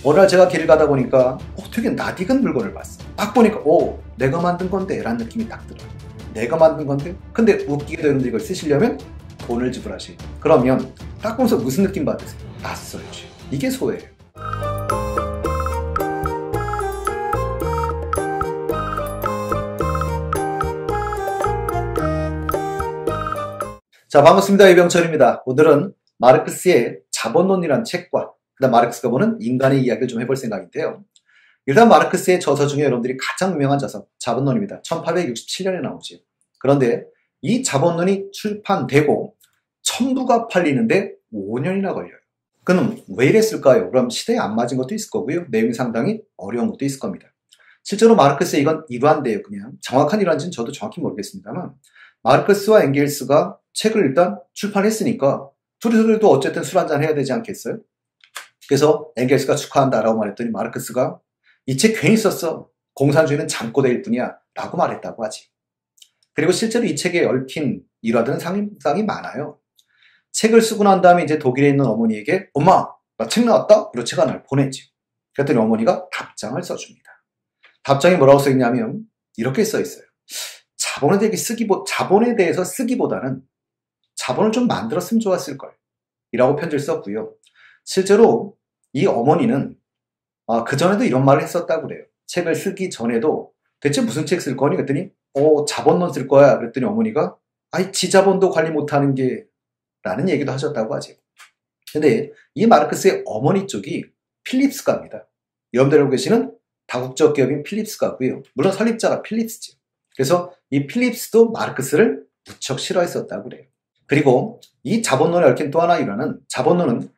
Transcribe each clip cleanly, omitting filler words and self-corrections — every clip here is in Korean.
어느 날 제가 길을 가다 보니까 되게 낯익은 물건을 봤어. 딱 보니까 내가 만든 건데 라는 느낌이 딱 들어요. 내가 만든 건데? 근데 웃기게도 여러분들 이걸 쓰시려면 돈을 지불하시. 그러면 딱 보면서 무슨 느낌 받으세요? 낯설지. 이게 소외예요. 자, 반갑습니다. 이병철입니다. 오늘은 마르크스의 자본론이라는 책과 그다음 마르크스가 보는 인간의 이야기를 좀 해볼 생각인데요. 일단 마르크스의 저서 중에 여러분들이 가장 유명한 저서 자본론입니다. 1867년에 나오죠. 그런데 이 자본론이 출판되고 첨부가 팔리는데 5년이나 걸려요. 그럼 왜 이랬을까요? 그럼 시대에 안 맞은 것도 있을 거고요. 내용이 상당히 어려운 것도 있을 겁니다. 실제로 마르크스의 이건 일환인데요. 그냥 정확한 일환인지는 저도 정확히 모르겠습니다만 마르크스와 엥겔스가 책을 일단 출판했으니까 둘이서도 어쨌든 술 한잔 해야 되지 않겠어요? 그래서 엥겔스가 축하한다라고 말했더니 마르크스가 이 책 괜히 썼어. 공산주의는 잠꼬대일 뿐이야 라고 말했다고 하지. 그리고 실제로 이 책에 얽힌 일화들은 상당히 많아요. 책을 쓰고 난 다음에 이제 독일에 있는 어머니에게 엄마 나 책 나왔다? 그리고 책 하나를 보냈죠. 그랬더니 어머니가 답장을 써줍니다. 답장이 뭐라고 써있냐면 이렇게 써있어요. 자본에 대해서 쓰기보다는 자본을 좀 만들었으면 좋았을걸 이라고 편지를 썼고요. 실제로 이 어머니는 그전에도 이런 말을 했었다고 그래요. 책을 쓰기 전에도 대체 무슨 책 쓸 거니? 그랬더니 자본론 쓸 거야. 그랬더니 어머니가 지 자본도 관리 못하는 게 라는 얘기도 하셨다고 하죠. 근데 이 마르크스의 어머니 쪽이 필립스가입니다. 여러분들 알고 계시는 다국적 기업인 필립스가고요. 물론 설립자가 필립스죠. 그래서 이 필립스도 마르크스를 무척 싫어했었다고 그래요. 그리고 이 자본론에 얽힌 또 하나 일화는 자본론은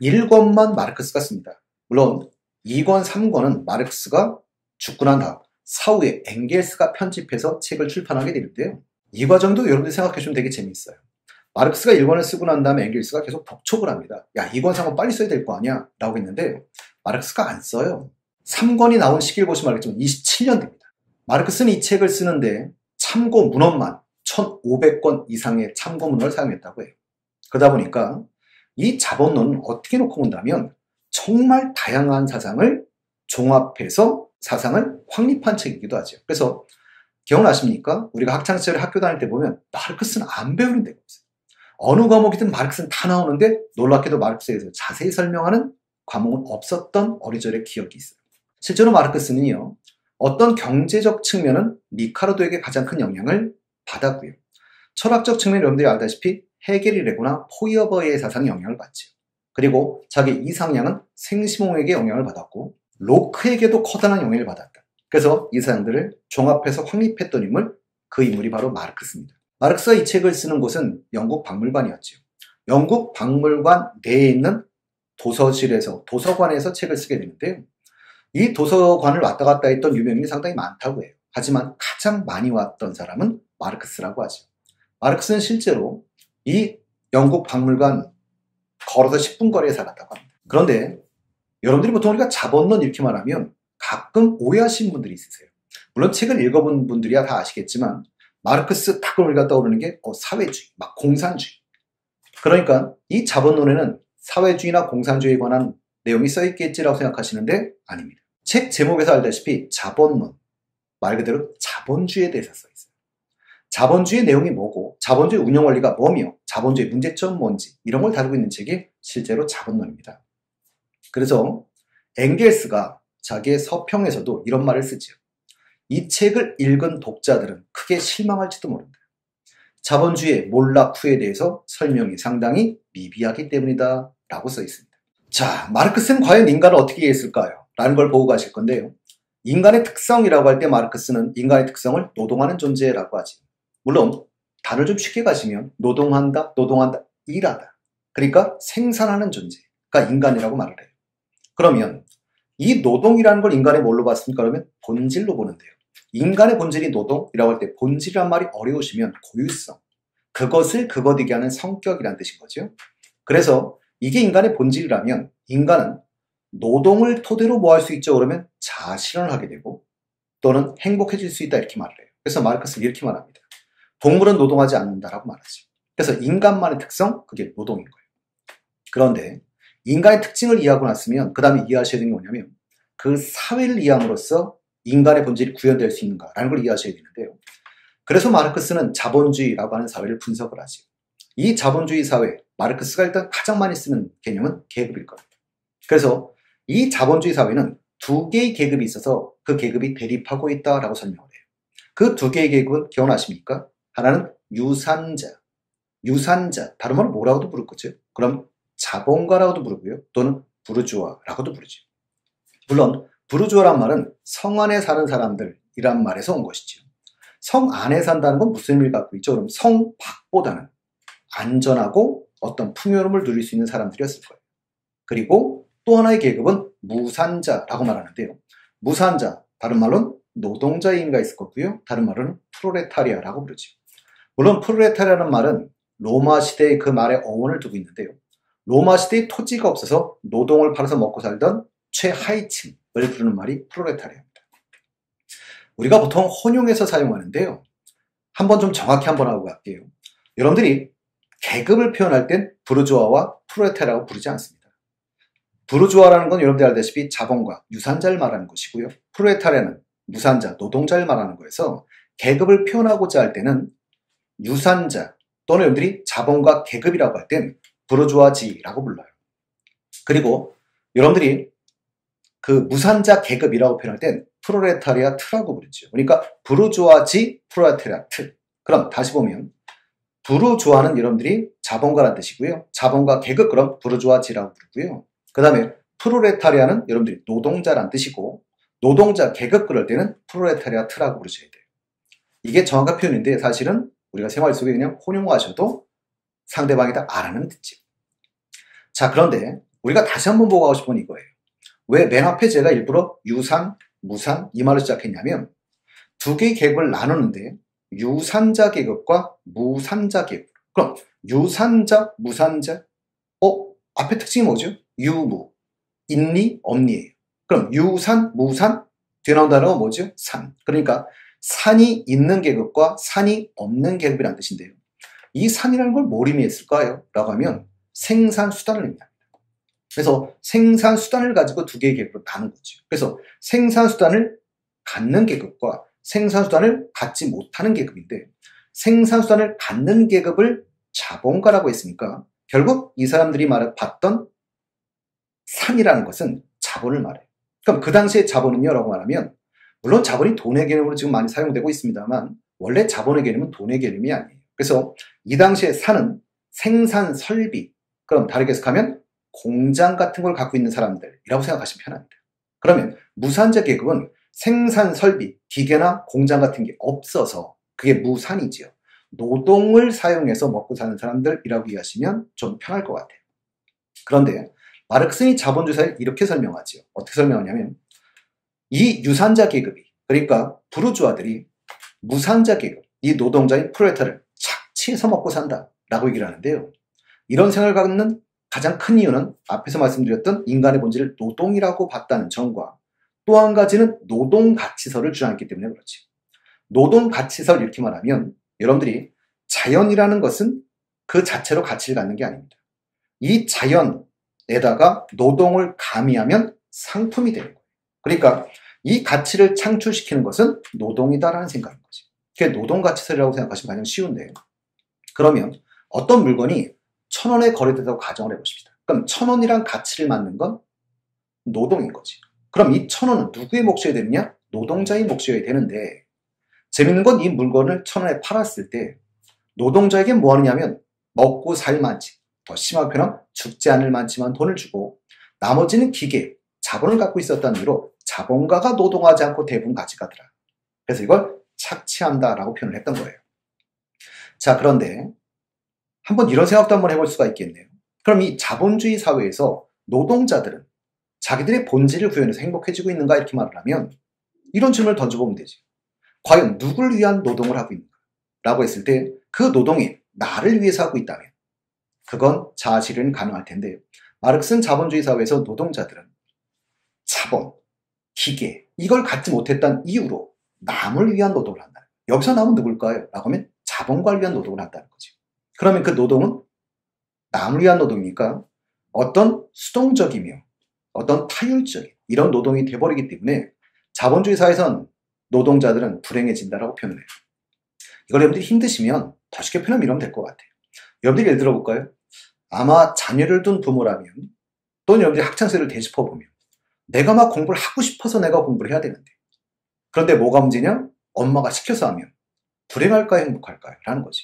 1권만 마르크스가 씁니다. 물론 2권, 3권은 마르크스가 죽고 난 다음 사후에 엥겔스가 편집해서 책을 출판하게 되는데요. 이 과정도 여러분들이 생각해주면 되게 재미있어요. 마르크스가 1권을 쓰고 난 다음에 엥겔스가 계속 독촉을 합니다. 야, 2권, 3권 빨리 써야 될 거 아니야? 라고 했는데 마르크스가 안 써요. 3권이 나온 시기를 보시면 알겠지만 27년 됩니다. 마르크스는 이 책을 쓰는데 참고 문헌만 1500권 이상의 참고 문헌을 사용했다고 해요. 그러다 보니까 이 자본론은 어떻게 놓고 본다면 정말 다양한 사상을 종합해서 사상을 확립한 책이기도 하죠. 그래서 기억나십니까? 우리가 학창시절에 학교 다닐 때 보면 마르크스는 안 배우는 데가 없어요. 어느 과목이든 마르크스는 다 나오는데 놀랍게도 마르크스에 대해서 자세히 설명하는 과목은 없었던 어리절의 기억이 있어요. 실제로 마르크스는요. 어떤 경제적 측면은 리카르도에게 가장 큰 영향을 받았고요. 철학적 측면은 여러분들이 알다시피 헤겔이라거나 포이어버의 사상에 영향을 받죠. 그리고 자기 이상향은 생시몽에게 영향을 받았고 로크에게도 커다란 영향을 받았다. 그래서 이 사람들을 종합해서 확립했던 인물, 그 인물이 바로 마르크스입니다. 마르크스가 이 책을 쓰는 곳은 영국 박물관이었죠. 영국 박물관 내에 있는 도서관에서 책을 쓰게 되는데요. 이 도서관을 왔다 갔다 했던 유명인이 상당히 많다고 해요. 하지만 가장 많이 왔던 사람은 마르크스라고 하죠. 마르크스는 실제로 이 영국 박물관 걸어서 10분 거리에 살았다고 합니다. 그런데 여러분들이 보통 우리가 자본론 이렇게 말하면 가끔 오해하시는 분들이 있으세요. 물론 책을 읽어본 분들이야 다 아시겠지만 마르크스 딱 우리가 떠오르는 게 사회주의, 막 공산주의. 그러니까 이 자본론에는 사회주의나 공산주의에 관한 내용이 써있겠지라고 생각하시는데 아닙니다. 책 제목에서 알다시피 자본론, 말 그대로 자본주의에 대해서 써있어요. 자본주의 내용이 뭐고 자본주의 운영 원리가 뭐며 자본주의 문제점은 뭔지 이런 걸 다루고 있는 책이 실제로 자본론입니다. 그래서 엥겔스가 자기의 서평에서도 이런 말을 쓰죠. 이 책을 읽은 독자들은 크게 실망할지도 모른다. 자본주의의 몰락 후에 대해서 설명이 상당히 미비하기 때문이다 라고 써 있습니다. 자, 마르크스는 과연 인간을 어떻게 이해했을까요? 라는 걸 보고 가실 건데요. 인간의 특성이라고 할 때 마르크스는 인간의 특성을 노동하는 존재라고 하지. 물론 단어를 좀 쉽게 가시면 노동한다, 일하다. 그러니까 생산하는 존재가 인간이라고 말을 해요. 그러면 이 노동이라는 걸 인간의 뭘로 봤습니까? 그러면 본질로 보는데요. 인간의 본질이 노동이라고 할 때 본질이란 말이 어려우시면 고유성, 그것을 그것이게 하는 성격이란 뜻인 거죠. 그래서 이게 인간의 본질이라면 인간은 노동을 토대로 뭐 할 수 있죠? 그러면 자아실현을 하게 되고 또는 행복해질 수 있다 이렇게 말을 해요. 그래서 마르크스는 이렇게 말합니다. 동물은 노동하지 않는다라고 말하죠. 그래서 인간만의 특성, 그게 노동인 거예요. 그런데 인간의 특징을 이해하고 났으면 그 다음에 이해하셔야 되는 게 뭐냐면 그 사회를 이해함으로써 인간의 본질이 구현될 수 있는가라는 걸 이해하셔야 되는데요. 그래서 마르크스는 자본주의라고 하는 사회를 분석을 하죠. 이 자본주의 사회, 마르크스가 일단 가장 많이 쓰는 개념은 계급일 겁니다. 그래서 이 자본주의 사회는 두 개의 계급이 있어서 그 계급이 대립하고 있다라고 설명을 해요. 그 두 개의 계급은 기억나십니까? 하나는 유산자, 다른 말로 뭐라고도 부를 거죠. 그럼 자본가라고도 부르고요. 또는 부르주아라고도 부르죠. 물론 부르주아란 말은 성 안에 사는 사람들이란 말에서 온 것이죠. 성 안에 산다는 건 무슨 의미를 갖고 있죠? 그럼 성 밖보다는 안전하고 어떤 풍요로움을 누릴 수 있는 사람들이었을 거예요. 그리고 또 하나의 계급은 무산자라고 말하는데요. 무산자, 다른 말로는 노동자의 의미가 있을 거고요. 다른 말로는 프롤레타리아라고 부르죠. 물론 프롤레타리아라는 말은 로마 시대의 그 말의 어원을 두고 있는데요. 로마 시대의 토지가 없어서 노동을 팔아서 먹고 살던 최하위층을 부르는 말이 프롤레타리아입니다. 우리가 보통 혼용해서 사용하는데요. 한번 좀 정확히 한번 하고 갈게요. 여러분들이 계급을 표현할 땐 부르주아와 프롤레타리아라고 부르지 않습니다. 부르주아라는 건 여러분들이 알다시피 자본가, 유산자를 말하는 것이고요. 프롤레타리아는 무산자, 노동자를 말하는 거여서 계급을 표현하고자 할 때는 유산자 또는 여러분들이 자본가 계급이라고 할 땐 부르주아지라고 불러요. 그리고 여러분들이 그 무산자 계급이라고 표현할 땐 프롤레타리아트라고 부르죠. 그러니까 부르주아지, 프롤레타리아트. 그럼 다시 보면 부르주아는 여러분들이 자본가라는 뜻이고요. 자본가 계급 그럼 부르주아지라고 부르고요. 그 다음에 프롤레타리아는 여러분들이 노동자라는 뜻이고 노동자 계급 그럴 때는 프롤레타리아트라고 부르셔야 돼요. 이게 정확한 표현인데 사실은 우리가 생활 속에 그냥 혼용하셔도 상대방이 다 알아는 듣지. 자, 그런데 우리가 다시 한번 보고 가고 싶은 이거예요. 왜 맨 앞에 제가 일부러 유산, 무산 이 말을 시작했냐면 두 개의 계급을 나누는데 유산자 계급과 무산자 계급. 그럼 유산자, 무산자 앞에 특징이 뭐죠? 유무, 있니, 없니예요. 그럼 유산, 무산 뒤에 나온 단어가 뭐죠? 산. 그러니까 산이 있는 계급과 산이 없는 계급이라는 뜻인데요. 이 산이라는 걸 뭘 의미했을까요? 라고 하면 생산수단을 의미합니다. 그래서 생산수단을 가지고 두 개의 계급으로 나눈 거죠. 그래서 생산수단을 갖는 계급과 생산수단을 갖지 못하는 계급인데 생산수단을 갖는 계급을 자본가라고 했으니까 결국 이 사람들이 봤던 산이라는 것은 자본을 말해요. 그럼 그 당시에 자본은요 라고 말하면 물론 자본이 돈의 개념으로 지금 많이 사용되고 있습니다만 원래 자본의 개념은 돈의 개념이 아니에요. 그래서 이 당시에 산은 생산 설비, 그럼 다르게 해석하면 공장 같은 걸 갖고 있는 사람들이라고 생각하시면 편합니다. 그러면 무산자 계급은 생산 설비, 기계나 공장 같은 게 없어서 그게 무산이지요. 노동을 사용해서 먹고 사는 사람들이라고 이해하시면 좀 편할 것 같아요. 그런데 마르크스는 자본주의사를 이렇게 설명하지요. 어떻게 설명하냐면 이 유산자 계급이 그러니까 부르주아들이 무산자 계급, 이 노동자인 프롤레타를 착취해서 먹고 산다라고 얘기를 하는데요. 이런 생각을 갖는 가장 큰 이유는 앞에서 말씀드렸던 인간의 본질을 노동이라고 봤다는 점과 또 한 가지는 노동가치설을 주장했기 때문에 그렇지. 노동가치설 이렇게 말하면 여러분들이 자연이라는 것은 그 자체로 가치를 갖는 게 아닙니다. 이 자연에다가 노동을 가미하면 상품이 되는 거예요. 그러니까 이 가치를 창출시키는 것은 노동이다라는 생각인 거지. 그게 노동가치설이라고 생각하시면 가장 쉬운데 그러면 어떤 물건이 1,000원에 거래된다고 가정을 해보십시다. 그럼 1,000원이란 가치를 맞는 건 노동인 거지. 그럼 이 1,000원은 누구의 몫이어야 되느냐? 노동자의 몫이어야 되는데 재밌는 건 이 물건을 1,000원에 팔았을 때 노동자에게 뭐 하느냐면 먹고 살 만치, 더 심하게 표현하면 죽지 않을 만치만 돈을 주고 나머지는 기계, 자본을 갖고 있었다는 이유로 자본가가 노동하지 않고 대부분 가져가더라. 그래서 이걸 착취한다라고 표현을 했던 거예요. 자, 그런데 한번 이런 생각도 한번 해볼 수가 있겠네요. 그럼 이 자본주의 사회에서 노동자들은 자기들의 본질을 구현해서 행복해지고 있는가 이렇게 말을 하면 이런 질문을 던져보면 되지. 과연 누굴 위한 노동을 하고 있는가? 라고 했을 때 그 노동이 나를 위해서 하고 있다면 그건 자아실현이 가능할 텐데요. 마르크스는 자본주의 사회에서 노동자들은 자본, 기계 이걸 갖지 못했다는 이유로 남을 위한 노동을 한다. 여기서 남은 누굴까요? 라고 하면 자본가를 위한 노동을 한다는 거죠. 그러면 그 노동은 남을 위한 노동이니까 어떤 수동적이며 어떤 타율적인 이런 노동이 돼버리기 때문에 자본주의 사회에선 노동자들은 불행해진다라고 표현을 해요. 이걸 여러분들이 힘드시면 더 쉽게 표현하면 이러면 될 것 같아요. 여러분들이 예를 들어볼까요? 아마 자녀를 둔 부모라면 또는 여러분들이 학창시절을 되짚어보면 내가 막 공부를 하고 싶어서 내가 공부를 해야 되는데 그런데 뭐가 문제냐? 엄마가 시켜서 하면 불행할까요? 행복할까요? 라는 거지.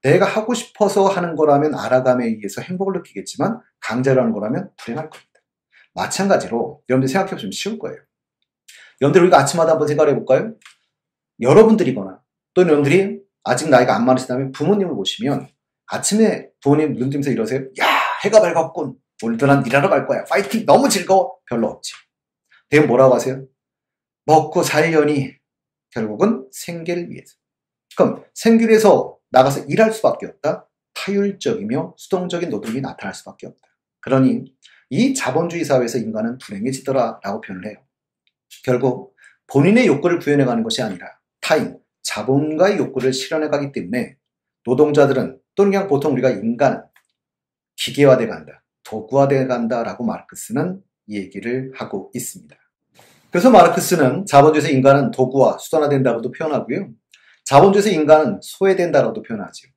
내가 하고 싶어서 하는 거라면 알아감에 의해서 행복을 느끼겠지만 강제로 하는 거라면 불행할 겁니다. 마찬가지로 여러분들 생각해보시면 쉬울 거예요. 여러분들 우리가 아침마다 한번 생각해 볼까요? 여러분들이거나 또는 여러분들이 아직 나이가 안 많으시다면 부모님을 보시면 아침에 부모님 눈 뜨면서 이러세요. 야, 해가 밝았군. 오늘도 난 일하러 갈 거야. 파이팅. 너무 즐거워. 별로 없지. 대부분 뭐라고 하세요? 먹고 살려니 결국은 생계를 위해서. 그럼 생계를 위해서 나가서 일할 수밖에 없다. 타율적이며 수동적인 노동이 나타날 수밖에 없다. 그러니 이 자본주의 사회에서 인간은 불행해지더라 라고 표현을 해요. 결국 본인의 욕구를 구현해가는 것이 아니라 타인, 자본가의 욕구를 실현해가기 때문에 노동자들은 또는 그냥 보통 우리가 인간은 기계화돼 간다, 도구화돼 간다라고 마르크스는 얘기를 하고 있습니다. 그래서 마르크스는 자본주의에서 인간은 도구화, 수단화된다고도 표현하고요. 자본주의에서 인간은 소외된다라고도 표현하죠.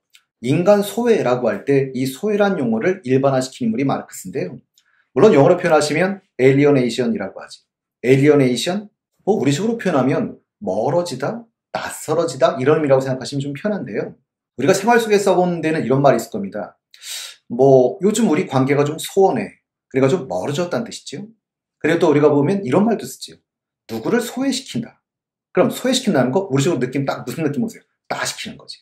인간 소외라고 할 때 이 소외란 용어를 일반화시킨 인물이 마르크스인데요. 물론 영어로 표현하시면 alienation이라고 하죠. alienation? 우리식으로 표현하면 멀어지다, 낯설어지다 이런 의미라고 생각하시면 좀 편한데요. 우리가 생활 속에 써본 데는 이런 말이 있을 겁니다. 요즘 우리 관계가 좀 소원해. 그러니까 좀 멀어졌다는 뜻이죠. 그리고 또 우리가 보면 이런 말도 쓰죠. 누구를 소외시킨다. 그럼 소외시킨다는 거 우리식으로 느낌 딱 무슨 느낌 오세요? 따시키는 거지.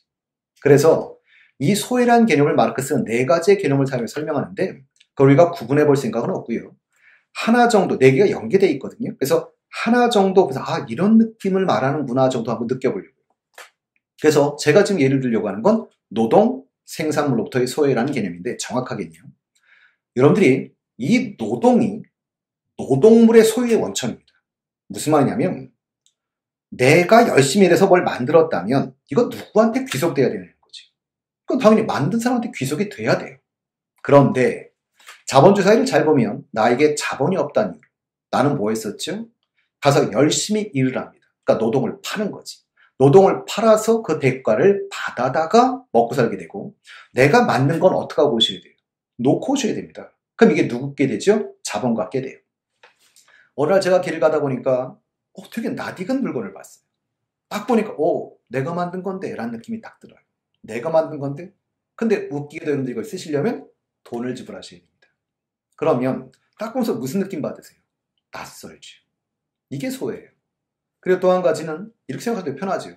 그래서 이 소외라는 개념을 마르크스는 4가지의 개념을 사용해서 설명하는데 그걸 우리가 구분해 볼 생각은 없고요. 하나 정도, 4개가 연계되어 있거든요. 그래서 하나 정도, 그래서 이런 느낌을 말하는구나 정도 한번 느껴보려고요. 그래서 제가 지금 예를 들려고 하는 건 노동, 생산물로부터의 소외라는 개념인데 정확하게는요. 여러분들이 이 노동이 노동물의 소유의 원천입니다. 무슨 말이냐면 내가 열심히 일해서 뭘 만들었다면 이건 누구한테 귀속돼야 되는 거지. 그건 당연히 만든 사람한테 귀속이 돼야 돼요. 그런데 자본주의 사회를 잘 보면 나에게 자본이 없다는 이유로 나는 뭐 했었죠? 가서 열심히 일을 합니다. 그러니까 노동을 파는 거지. 노동을 팔아서 그 대가를 받아다가 먹고 살게 되고 내가 만든 건 어떻게 하고 오셔야 돼요? 놓고 오셔야 됩니다. 그럼 이게 누구께 되죠? 자본가께 돼요. 어느 날 제가 길을 가다 보니까 되게 낯익은 물건을 봤어요. 딱 보니까 내가 만든 건데 라는 느낌이 딱 들어요. 내가 만든 건데? 근데 웃기게도 여러분들 이걸 쓰시려면 돈을 지불하셔야 됩니다. 그러면 딱 보면서 무슨 느낌 받으세요? 낯설죠. 이게 소외예요. 그리고 또 한 가지는 이렇게 생각하도 편하죠.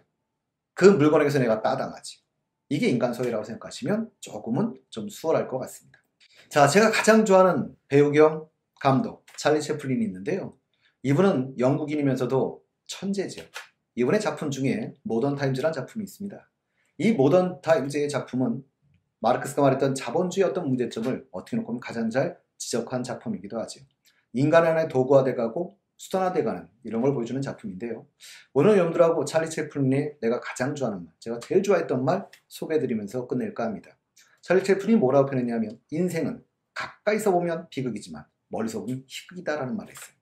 그 물건에게서 내가 따당하지. 이게 인간 소외라고 생각하시면 조금은 좀 수월할 것 같습니다. 자, 제가 가장 좋아하는 배우 겸 감독 찰리 채플린이 있는데요. 이분은 영국인이면서도 천재죠. 이분의 작품 중에 모던 타임즈라는 작품이 있습니다. 이 모던 타임즈의 작품은 마르크스가 말했던 자본주의의 어떤 문제점을 어떻게 놓고 보면 가장 잘 지적한 작품이기도 하죠. 인간의 하나의 도구화돼가고 수단화돼가는 이런 걸 보여주는 작품인데요. 오늘 여러분들하고 찰리 채플린의 내가 가장 좋아하는 말, 제가 제일 좋아했던 말 소개해드리면서 끝낼까 합니다. 찰리 채플린이 뭐라고 표현했냐면 인생은 가까이서 보면 비극이지만 멀리서 보면 희극이다라는 말을 했어요.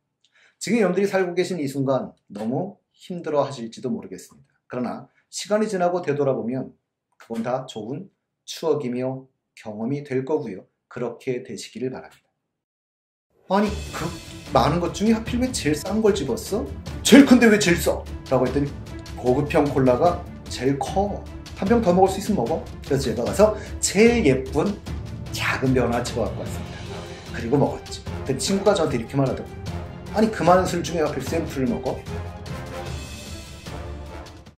지금 여러분들이 살고 계신 이 순간 너무 힘들어 하실지도 모르겠습니다. 그러나 시간이 지나고 되돌아보면 그건 다 좋은 추억이며 경험이 될 거고요. 그렇게 되시기를 바랍니다. 아니 그 많은 것 중에 하필 왜 제일 싼 걸 집었어? 제일 큰데 왜 제일 싸? 라고 했더니 고급형 콜라가 제일 커. 한 병 더 먹을 수 있으면 먹어. 그래서 제가 가서 제일 예쁜 작은 병 하나 집어갖고 왔습니다. 그리고 먹었지. 그 친구가 저한테 이렇게 말하더라고요. 아니 그 많은 술 중에 하필 샘플을 먹어?